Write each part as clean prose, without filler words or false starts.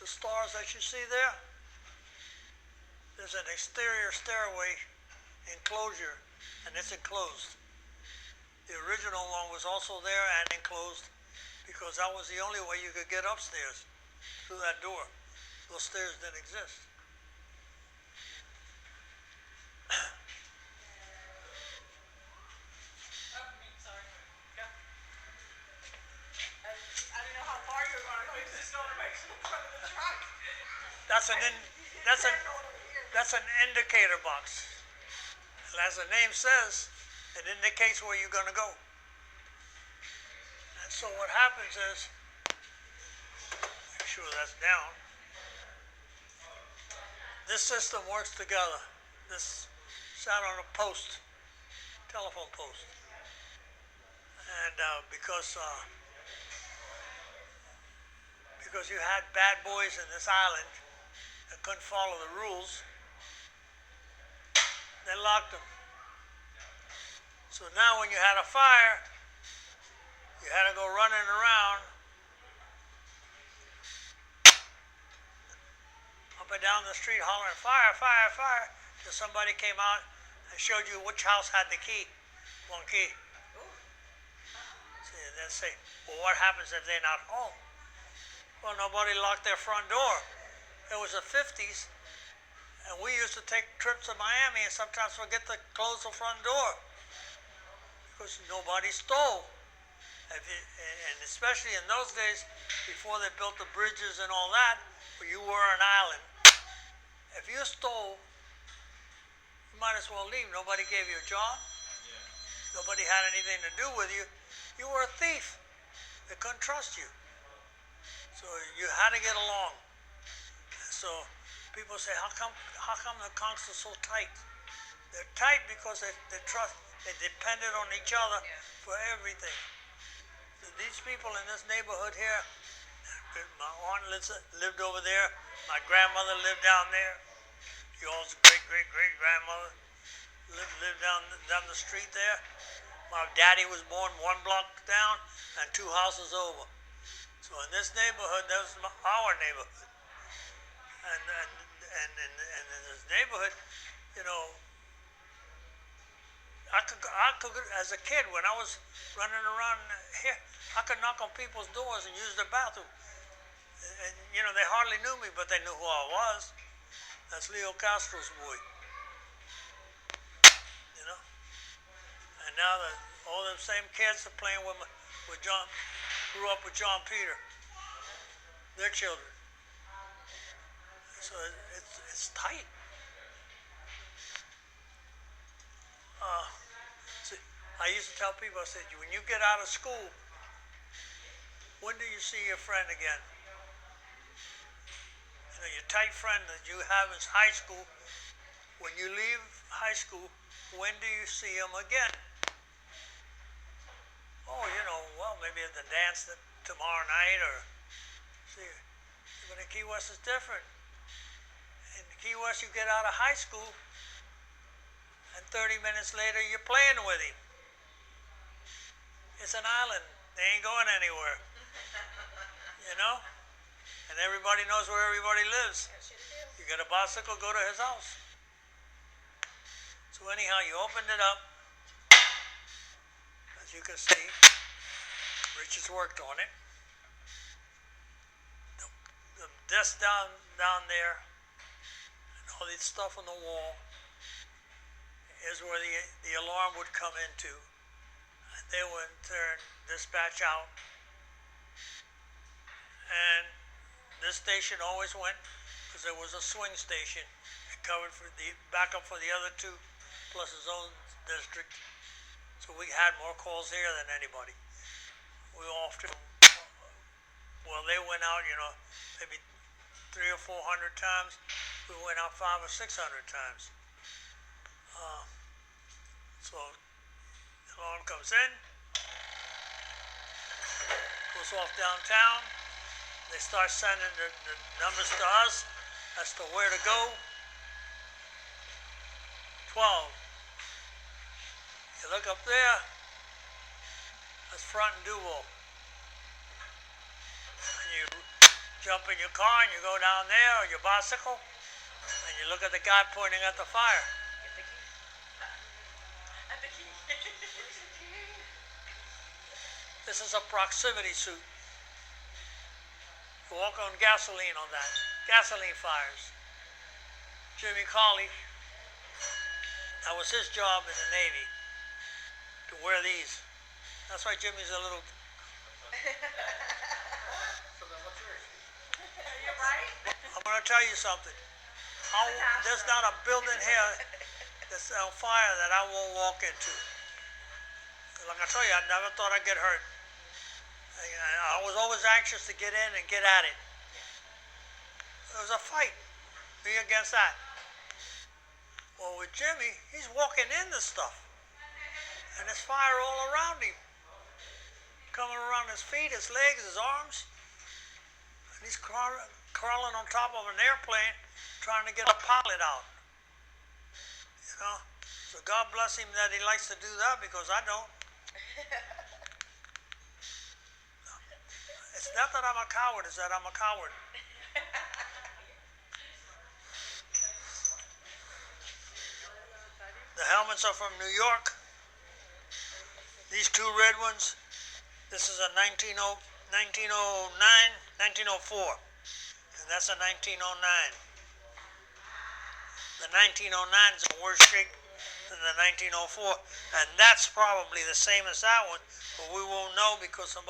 the stars that you see there, there's an exterior stairway enclosure, and it's enclosed. The original one was also there and enclosed because that was the only way you could get upstairs through that door. Those stairs didn't exist. That's an indicator box. And as the name says, it indicates where you're going to go. And so what happens is, make sure that's down. This system works together. This sat on a post, telephone post. And because you had bad boys in this island that couldn't follow the rules, they locked them. So now when you had a fire, you had to go running around up and down the street hollering, fire, fire, fire, till somebody came out and showed you which house had the key, one key. See, and then say, well, what happens if they're not home? Well, nobody locked their front door. It was the 50s, and we used to take trips to Miami and sometimes forget to close the front door because nobody stole. And especially in those days, before they built the bridges and all that, where you were an island, if you stole, you might as well leave. Nobody gave you a job. Nobody had anything to do with you. You were a thief. They couldn't trust you. So you had to get along. So people say, how come the conchs are so tight? They're tight because they depended on each other for everything. So these people in this neighborhood here, my aunt lived over there, my grandmother lived down there, y'all's great-great-great-grandmother lived down the street there. My daddy was born one block down and 2 houses over. So in this neighborhood, that was our neighborhood. And in this neighborhood, you know, I could, as a kid, when I was running around here, I could knock on people's doors and use their bathroom. And you know, they hardly knew me, but they knew who I was. That's Chief Castro's boy. You know? And now all them same kids are playing with John, grew up with John Peter. Their children. So it's tight. See, I used to tell people, I said, when you get out of school, when do you see your friend again? You know, your tight friend that you have in high school, when you leave high school, when do you see him again? Oh, you know, well, maybe at the dance tomorrow night or see. But in Key West it's different. In Key West you get out of high school and 30 minutes later you're playing with him. It's an island. They ain't going anywhere. You know? And everybody knows where everybody lives. You get a bicycle, go to his house. So anyhow, you opened it up. As you can see, Rich has worked on it. The desk down there, and all this stuff on the wall, is where the alarm would come into. And they would turn dispatch out. And this station always went, because there was a swing station. It covered for the backup for the other 2, plus his own district. So we had more calls here than anybody. We often, well, they went out, you know, maybe 300 or 400 times. We went out 500 or 600 times. So the alarm comes in, goes off downtown. They start sending the numbers to us as to where to go. 12. You look up there, that's Front and Duval. And jump in your car and you go down there or your bicycle and you look at the guy pointing at the fire. Get the key. At the key. This is a proximity suit. You walk on gasoline on that. Gasoline fires. Jimmy Colley, that was his job in the Navy, to wear these. That's why Jimmy's a little... So then what's yours? You're right. I'm going to tell you something. There's not a building here that's on fire that I won't walk into. Like I tell you, I never thought I'd get hurt. I was always anxious to get in and get at it. It was a fight, me against that. Well, with Jimmy, he's walking in the stuff. And there's fire all around him. Coming around his feet, his legs, his arms. And he's crawling on top of an airplane trying to get a pilot out. You know? So God bless him that he likes to do that because I don't. It's not that I'm a coward, it's that I'm a coward. The helmets are from New York. These two red ones, this is a 1904, and that's a 1909. The 1909 is in worse shape than the 1904, and that's probably the same as that one, but we won't know because some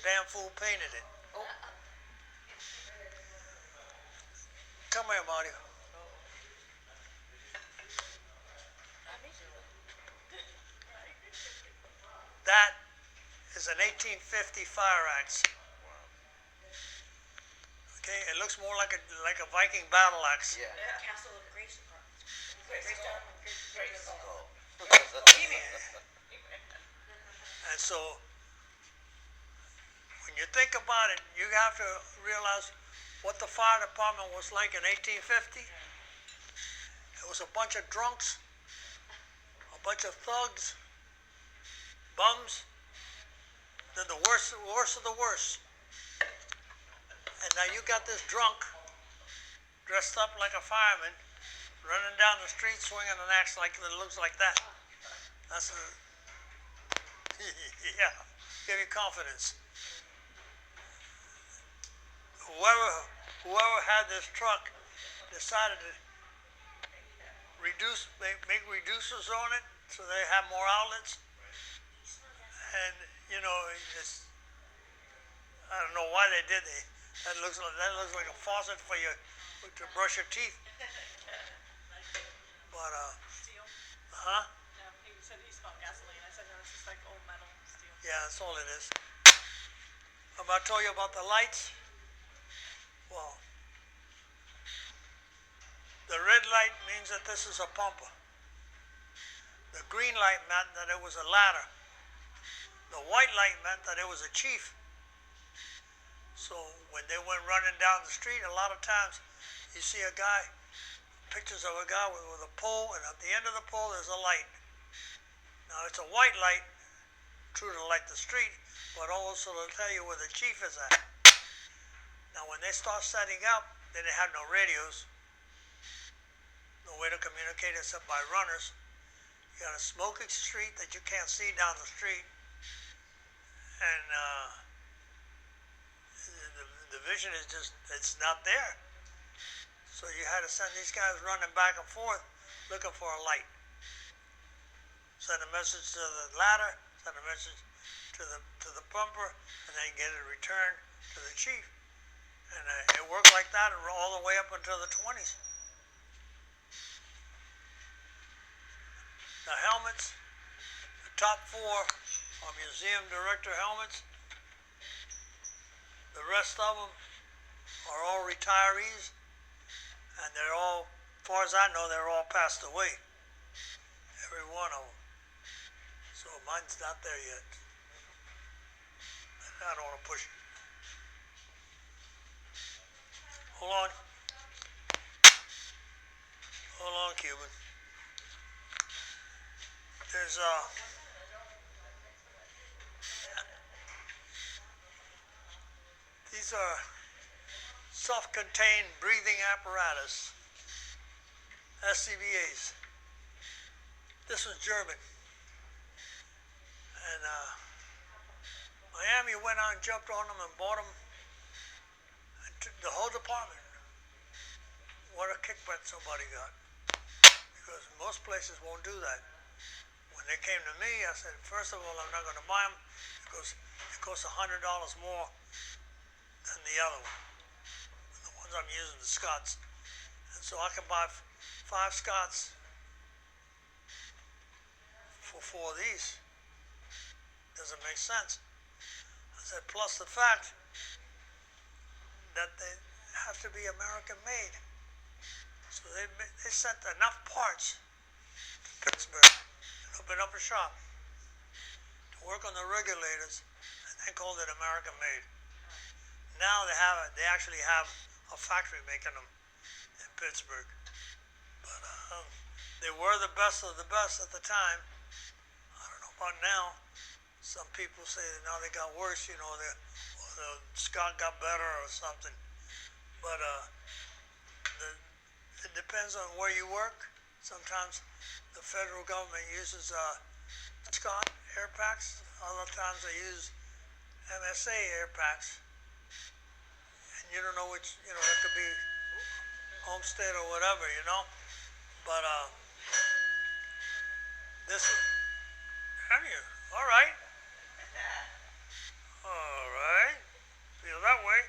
damn fool painted it. Oh. Come here, Mario. That is an 1850 fire axe. Okay, it looks more like a Viking battle axe. Yeah. Castle of Grace. And so, when you think about it, you have to realize what the fire department was like in 1850. It was a bunch of drunks, a bunch of thugs, bums, then the worst of the worst. And now you got this drunk, dressed up like a fireman, running down the street swinging an axe like that looks like that. That's a, yeah, give you confidence. Whoever had this truck decided to make reducers on it so they have more outlets. And you know, I don't know why they did it. That looks like a faucet for you to brush your teeth. But Steel? huh? No, he said he smelled gasoline. I said no, it's just like old metal steel. Yeah, that's all it is. I'm about to tell you about the lights. Well, the red light means that this is a pumper. The green light meant that it was a ladder. The white light meant that it was a chief. So when they went running down the street, a lot of times you see a guy, pictures of a guy with a pole, and at the end of the pole there's a light. Now it's a white light, true to light the street, but also to tell you where the chief is at. Now when they start setting up, they didn't have no radios, no way to communicate except by runners. You got a smoking street that you can't see down the street, and the vision is just, it's not there. So you had to send these guys running back and forth looking for a light. Send a message to the ladder, send a message to the pumper, and then get it returned to the chief. And it worked like that all the way up until the 20s. The helmets, the top 4 are museum director helmets. The rest of them are all retirees, and they're all, as far as I know, they're all passed away. Every one of them. So mine's not there yet. I don't want to push it. Hold on. Hold on, Cuban. There's self-contained breathing apparatus, SCBAs. This was German. And Miami went out and jumped on them and bought them. And the whole department. What a kickback somebody got. Because most places won't do that. When they came to me, I said, first of all, I'm not going to buy them because it costs $100 more than the other one. The ones I'm using, the Scots. And so I can buy 5 Scots for 4 of these. Doesn't make sense. I said, plus the fact that they have to be American made. So they sent enough parts to Pittsburgh and opened up a shop to work on the regulators, and they called it American made. Now they actually have a factory making them in Pittsburgh. But they were the best of the best at the time. I don't know about now. Some people say that now they got worse, you know, the Scott got better or something. But it depends on where you work. Sometimes the federal government uses Scott air packs. Other times they use MSA air packs. And you don't know which, you know, that could be Homestead or whatever, you know. But this is, all right. All right, feel that way.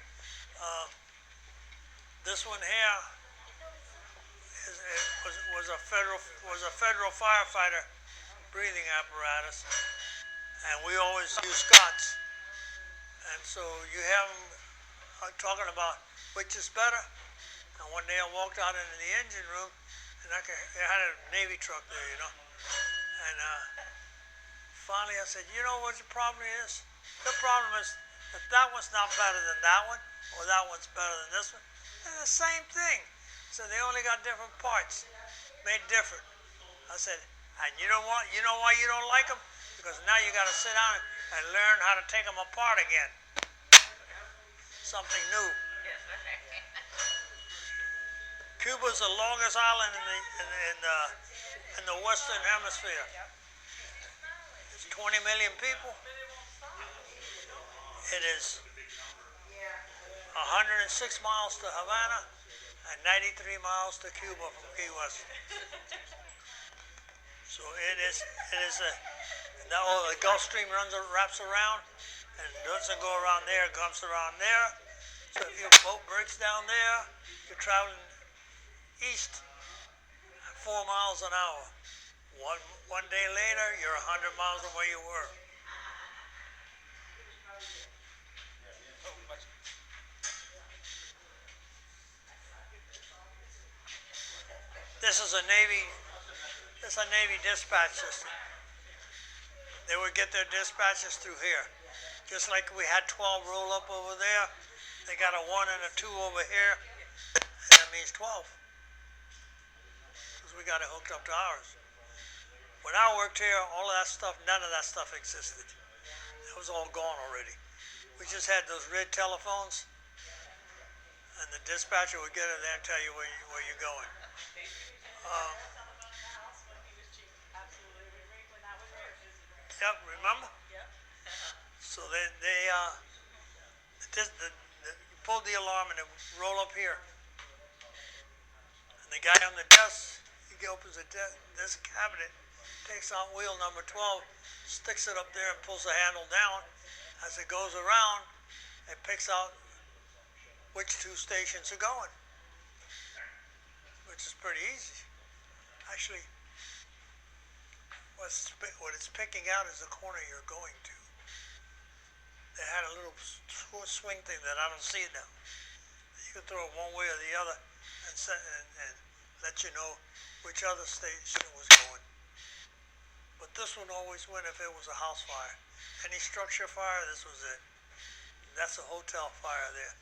This one here was a federal firefighter breathing apparatus, and we always use Scots. And so you have them talking about which is better. And one day I walked out into the engine room, and they had a Navy truck there, you know. And finally I said, you know what the problem is? The problem is that that one's not better than that one, or that one's better than this one. They're the same thing. So they only got different parts, made different. I said, and you know what? You know why you don't like them? Because now you got to sit down and learn how to take them apart again. Something new. Cuba's the longest island in the Western Hemisphere. It's 20 million people. It is 106 miles to Havana and 93 miles to Cuba from Key West. So the Gulf Stream wraps around, and doesn't go around there, it comes around there. So if your boat breaks down there, you're traveling east at 4 miles an hour. One day later, you're 100 miles from where you were. This is a Navy dispatch system. They would get their dispatches through here. Just like we had 12 roll up over there, they got a 1 and a 2 over here, and that means 12. Because we got it hooked up to ours. When I worked here, all of that stuff, none of that stuff existed. It was all gone already. We just had those red telephones, and the dispatcher would get in there and tell you where you're going. Yep, remember? Yep. So they pulled the alarm and it would roll up here. And the guy on the desk, he opens this cabinet, takes out wheel number 12, sticks it up there and pulls the handle down. As it goes around, it picks out which 2 stations are going, which is pretty easy. Actually, what it's picking out is the corner you're going to. They had a little swing thing that I don't see now. You can throw it one way or the other and let you know which other station it was going. But this one always went if it was a house fire. Any structure fire, this was it. That's a hotel fire there.